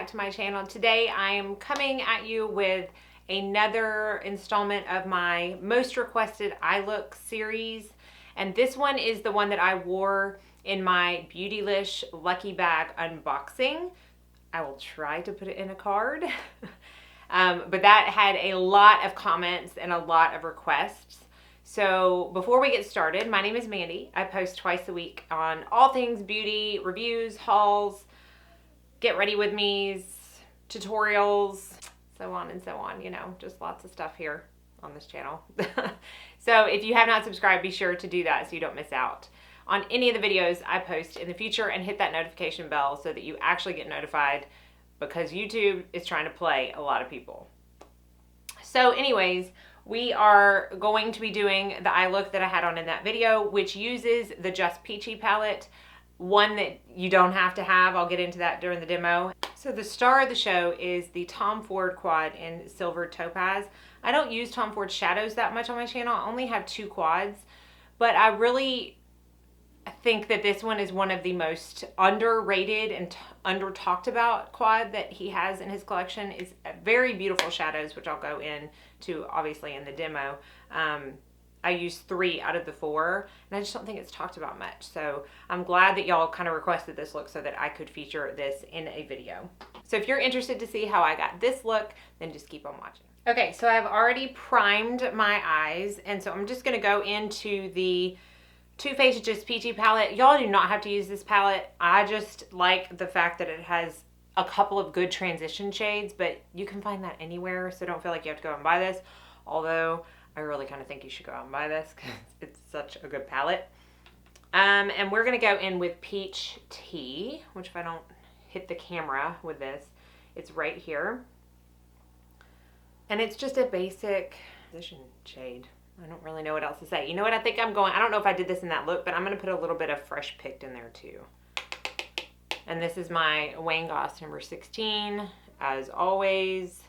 back to my channel. Today I am coming at you with another installment of my most requested eye look series, and this one is the one that I wore in my Beautylish Lucky Bag unboxing. I will try to put it in a card. But that had a lot of comments and a lot of requests. So before we get started, my name is Mandy. I post twice a week on all things beauty, reviews, hauls, get ready with me's, tutorials, so on and so on, you know, just lots of stuff here on this channel. So if you have not subscribed, be sure to do that so you don't miss out on any of the videos I post in the future, and hit that notification bell so that you actually get notified, because YouTube is trying to play a lot of people. So anyways, we are going to be doing the eye look that I had on in that video, which uses the Just Peachy palette, one that you don't have to have. I'll get into that during the demo. So the star of the show is the Tom Ford quad in Silver Topaz. I don't use Tom Ford shadows that much on my channel. I only have 2 quads, but I really think that this one is one of the most underrated and under talked about quad that he has in his collection. Is very beautiful shadows, which I'll go into obviously in the demo. I use 3 out of the 4, and I just don't think it's talked about much. So I'm glad that y'all kind of requested this look so that I could feature this in a video. So if you're interested to see how I got this look, then just keep on watching. Okay, so I've already primed my eyes, and so I'm just gonna go into the Too Faced Just Peachy palette. Y'all do not have to use this palette. I just like the fact that it has a couple of good transition shades, but you can find that anywhere, so don't feel like you have to go out and buy this. Although I really kind of think you should go out and buy this because it's such a good palette. And we're gonna go in with Peach Tea, which if I don't hit the camera with this, it's right here. And it's just a basic transition shade. I don't really know what else to say. You know what I think I'm going, I don't know if I did this in that look, but I'm going to put a little bit of Fresh Picked in there too. And this is my Wayne Goss number 16. As always,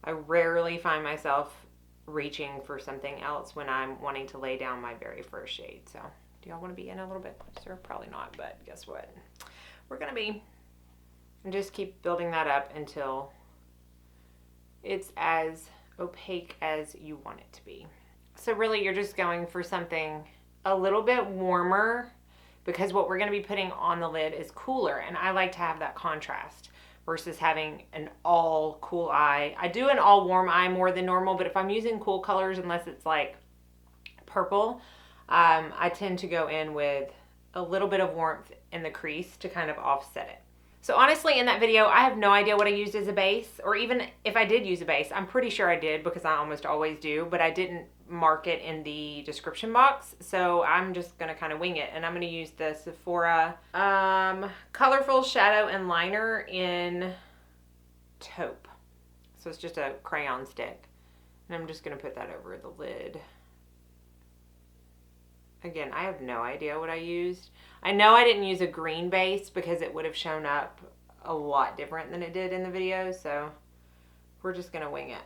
I rarely find myself reaching for something else when I'm wanting to lay down my very first shade. So do y'all want to be in a little bit closer? Probably not, but guess what? We're going to be. And just keep building that up until it's as opaque as you want it to be. So really you're just going for something a little bit warmer, because what we're going to be putting on the lid is cooler, and I like to have that contrast versus having an all cool eye. I do an all warm eye more than normal, but if I'm using cool colors, unless it's like purple, I tend to go in with a little bit of warmth in the crease to kind of offset it. So honestly, in that video, I have no idea what I used as a base, or even if I did use a base. I'm pretty sure I did, because I almost always do, but I didn't mark it in the description box. So I'm just gonna kind of wing it, and I'm gonna use the Sephora Colorful Shadow and Liner in Taupe. So it's just a crayon stick, and I'm just gonna put that over the lid. Again, I have no idea what I used. I know I didn't use a green base because it would have shown up a lot different than it did in the video, so we're just gonna wing it.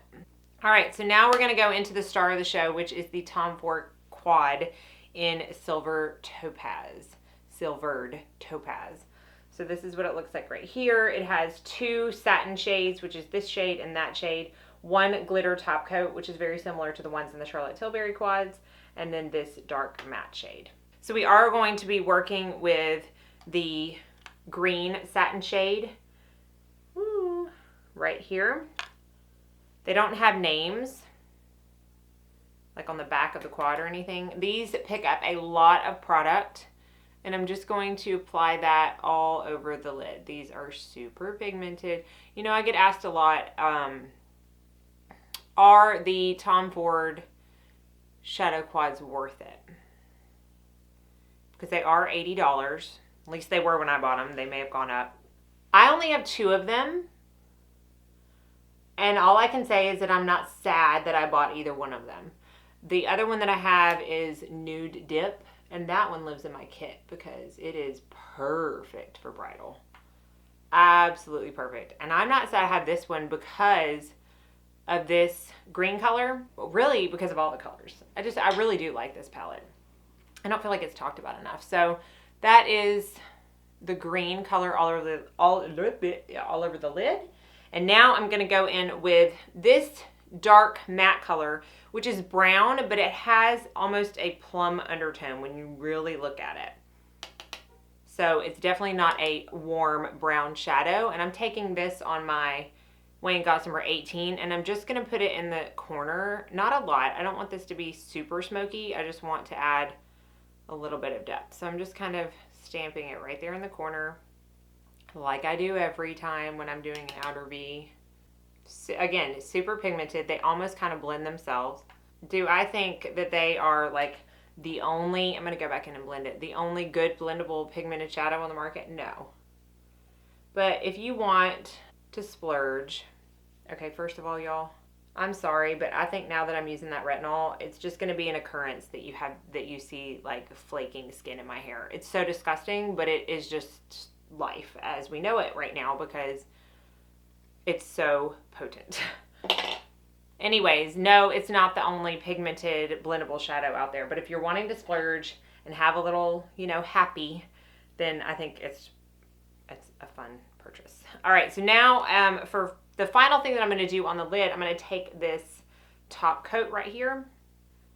All right, so now we're gonna go into the star of the show, which is the Tom Ford quad in Silver Topaz. Silvered Topaz. So this is what it looks like right here. It has 2 satin shades, which is this shade and that shade, 1 glitter top coat, which is very similar to the ones in the Charlotte Tilbury quads, and then this dark matte shade. So we are going to be working with the green satin shade right here. They don't have names like on the back of the quad or anything. These pick up a lot of product, and I'm just going to apply that all over the lid. These are super pigmented. You know, I get asked a lot, are the Tom Ford shadow quads worth it? Because they are $80. At least they were when I bought them. They may have gone up. I only have 2 of them, and all I can say is that I'm not sad that I bought either one of them. The other one that I have is Nude Dip, and that one lives in my kit because it is perfect for bridal. Absolutely perfect. And I'm not sad I have this one because of this green color, but really because of all the colors. I really do like this palette. I don't feel like it's talked about enough. So that is the green color all over the lid. And now I'm going to go in with this dark matte color, which is brown, but it has almost a plum undertone when you really look at it. So it's definitely not a warm brown shadow. And I'm taking this on my Wayne Goss number 18, and I'm just going to put it in the corner. Not a lot. I don't want this to be super smoky. I just want to add a little bit of depth. So I'm just kind of stamping it right there in the corner, like I do every time when I'm doing an outer V. Again, it's super pigmented. They almost kind of blend themselves. Do I think that they are like the only, I'm going to go back in and blend it, the only good blendable pigmented shadow on the market? No. But if you want to splurge, okay, first of all, y'all, I'm sorry, but I think now that I'm using that retinol, it's just going to be an occurrence that you see like flaking skin in my hair. It's so disgusting, but it is just life as we know it right now because it's so potent. Anyways, no, it's not the only pigmented blendable shadow out there, but if you're wanting to splurge and have a little, happy, then I think it's a fun purchase. All right, so now for the final thing that I'm going to do on the lid, I'm going to take this top coat right here,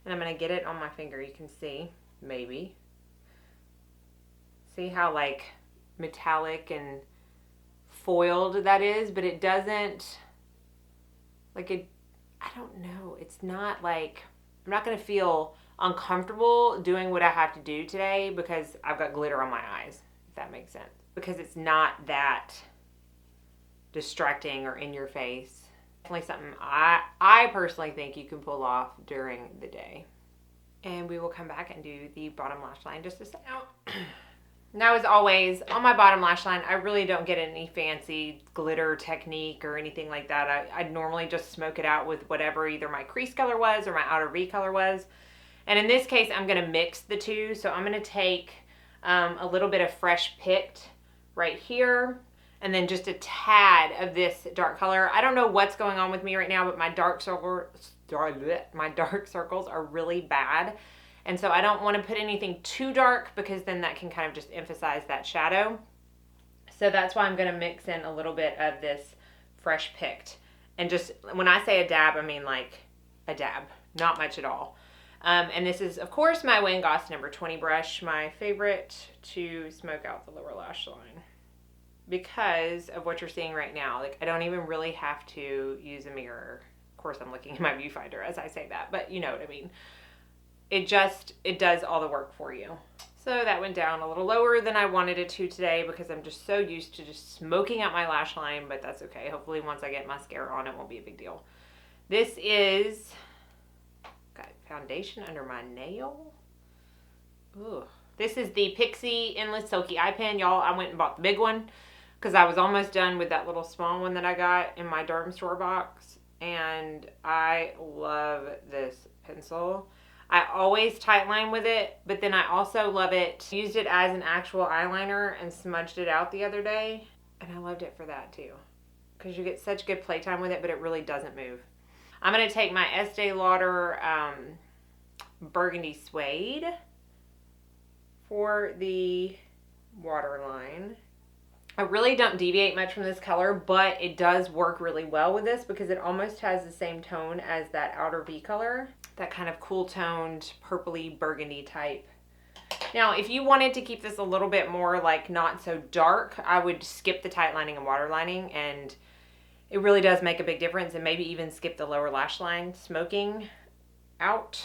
and I'm going to get it on my finger. You can see, maybe. See how like metallic and foiled that is, but it doesn't, like it, I don't know. It's not like, I'm not going to feel uncomfortable doing what I have to do today because I've got glitter on my eyes, if that makes sense. Because it's not that distracting or in your face. Definitely something I personally think you can pull off during the day. And we will come back and do the bottom lash line just a second. Now, as always, on my bottom lash line, I really don't get any fancy glitter technique or anything like that. I'd normally just smoke it out with whatever either my crease color was or my outer V color was. And in this case, I'm going to mix the two. So I'm going to take a little bit of fresh picked right here, and then just a tad of this dark color. I don't know what's going on with me right now, but my dark circles are really bad. And so I don't want to put anything too dark because then that can kind of just emphasize that shadow. So that's why I'm going to mix in a little bit of this fresh picked. And just, when I say a dab, I mean like a dab, not much at all. And this is, of course, my Wayne Goss number 20 brush, my favorite to smoke out the lower lash line. Because of what you're seeing right now. Like, I don't even really have to use a mirror. Of course, I'm looking at my viewfinder as I say that, but you know what I mean. It does all the work for you. So that went down a little lower than I wanted it to today because I'm just so used to just smoking out my lash line, but that's okay. Hopefully once I get mascara on, it won't be a big deal. This is, got foundation under my nail. Ooh. This is the Pixie Endless Silky Eye Pen. Y'all, I went and bought the big one because I was almost done with that little small one that I got in my Darm Store box. And I love this pencil. I always tight line with it, but then I also love it. Used it as an actual eyeliner and smudged it out the other day. And I loved it for that too. Because you get such good playtime with it, but it really doesn't move. I'm going to take my Estee Lauder Burgundy Suede for the waterline. I really don't deviate much from this color, but it does work really well with this because it almost has the same tone as that outer V color. That kind of cool toned purpley burgundy type. Now, if you wanted to keep this a little bit more like not so dark, I would skip the tight lining and water lining, and it really does make a big difference, and maybe even skip the lower lash line smoking out.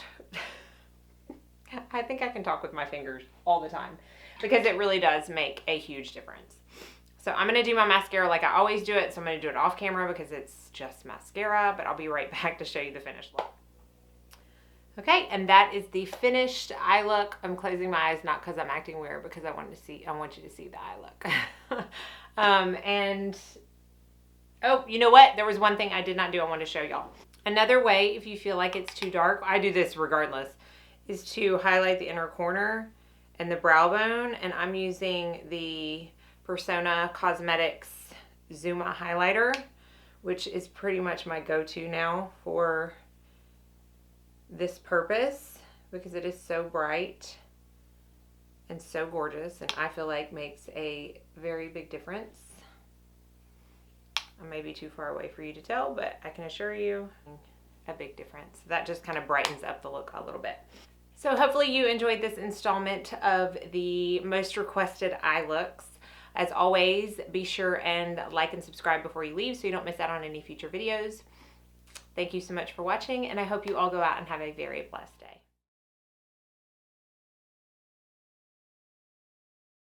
I think I can talk with my fingers all the time because it really does make a huge difference. So I'm going to do my mascara like I always do it. So I'm going to do it off camera because it's just mascara, but I'll be right back to show you the finished look. Okay, and that is the finished eye look. I'm closing my eyes, not because I'm acting weird, because I want you to see the eye look. And oh, you know what? There was one thing I did not do I want to show y'all. Another way, if you feel like it's too dark, I do this regardless, is to highlight the inner corner and the brow bone. And I'm using the Persona Cosmetics Zuma highlighter, which is pretty much my go-to now for this purpose because it is so bright and so gorgeous, and I feel like makes a very big difference. I may be too far away for you to tell, but I can assure you a big difference. That just kind of brightens up the look a little bit. So hopefully you enjoyed this installment of the most requested eye looks. As always, be sure and like and subscribe before you leave so you don't miss out on any future videos. Thank you so much for watching, and I hope you all go out and have a very blessed day.